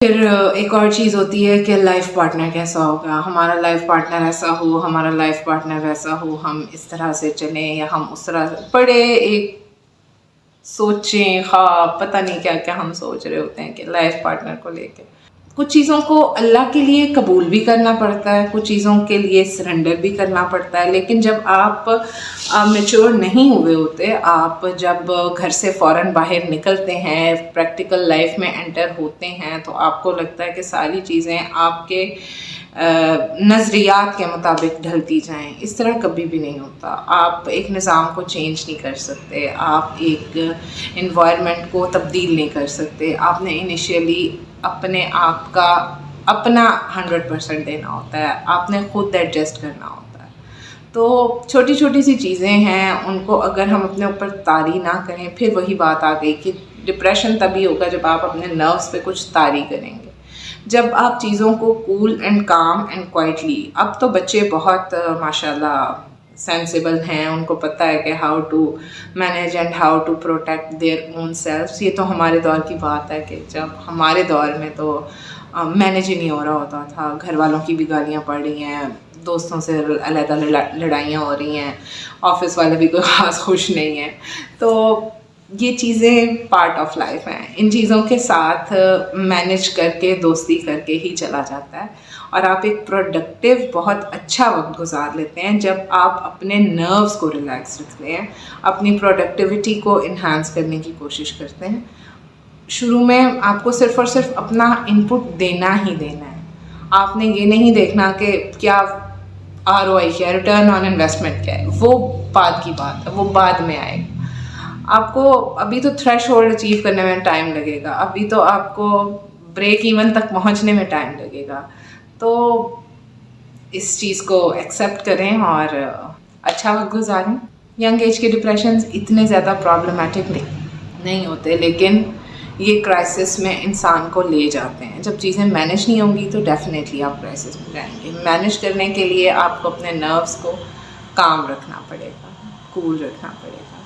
پھر ایک اور چیز ہوتی ہے کہ لائف پارٹنر کیسا ہوگا، ہمارا لائف پارٹنر ایسا ہو، ہمارا لائف پارٹنر ویسا ہو، ہم اس طرح سے چلیں یا ہم اس طرح بڑے ایک سوچیں خواب پتہ نہیں کیا کیا ہم سوچ رہے ہوتے ہیں کہ لائف پارٹنر کو لے کے. کچھ چیزوں کو اللہ کے لیے قبول بھی کرنا پڑتا ہے، کچھ چیزوں کے لیے سرنڈر بھی کرنا پڑتا ہے. لیکن جب آپ میچور نہیں ہوئے ہوتے، آپ جب گھر سے فوراً باہر نکلتے ہیں، پریکٹیکل لائف میں انٹر ہوتے ہیں، تو آپ کو لگتا ہے کہ ساری چیزیں آپ کے نظریات کے مطابق ڈھلتی جائیں. اس طرح کبھی بھی نہیں ہوتا. آپ ایک نظام کو چینج نہیں کر سکتے، آپ ایک انوائرمنٹ کو تبدیل نہیں کر سکتے. آپ نے انیشیلی اپنے آپ کا اپنا 100% دینا ہوتا ہے، آپ نے خود ایڈجسٹ کرنا ہوتا ہے. تو چھوٹی چھوٹی سی چیزیں ہیں، ان کو اگر ہم اپنے اوپر طاری نہ کریں، پھر وہی بات آ گئی کہ ڈپریشن تبھی ہوگا جب آپ اپنے نروس پہ کچھ طاری کریں گے. جب آپ چیزوں کو کول اینڈ کام اینڈ کوائٹلی، اب تو بچے بہت ماشاء اللہ سینسیبل ہیں، ان کو پتہ ہے کہ how to manage and how to protect their own selves. یہ تو ہمارے دور کی بات ہے کہ جب ہمارے دور میں تو مینیج ہی نہیں ہو رہا ہوتا تھا. گھر والوں کی بھی گالیاں پڑ رہی ہیں، دوستوں سے علیحدہ لڑائیاں ہو رہی ہیں، آفس والے بھی کوئی خاص خوش نہیں ہیں. تو یہ چیزیں پارٹ آف لائف ہیں. ان چیزوں کے ساتھ مینیج کر کے دوستی کر کے ہی چلا جاتا ہے، اور آپ ایک پروڈکٹیو بہت اچھا وقت گزار لیتے ہیں جب آپ اپنے نروس کو ریلیکس رکھتے ہیں، اپنی پروڈکٹیوٹی کو انہانس کرنے کی کوشش کرتے ہیں. شروع میں آپ کو صرف اور صرف اپنا ان پٹ دینا ہی دینا ہے. آپ نے یہ نہیں دیکھنا کہ کیا ROI کیا ہے، ریٹرن آن انویسٹمنٹ کیا ہے، وہ بعد کی بات ہے، وہ بعد میں آئے گا. آپ کو ابھی تو تھریش ہولڈ اچیو کرنے میں ٹائم لگے گا، ابھی تو آپ کو بریک ایون تک پہنچنے میں ٹائم لگے گا. تو اس چیز کو ایکسیپٹ کریں اور اچھا وقت گزاریں. ینگ ایج کے ڈپریشنز اتنے زیادہ پرابلمٹک نہیں ہوتے، لیکن یہ کرائسس میں انسان کو لے جاتے ہیں. جب چیزیں مینیج نہیں ہوں گی تو ڈیفینیٹلی آپ کرائسس میں جائیں گے. مینیج کرنے کے لیے آپ کو اپنے نروس کو کام رکھنا پڑے گا، کول رکھنا پڑے گا.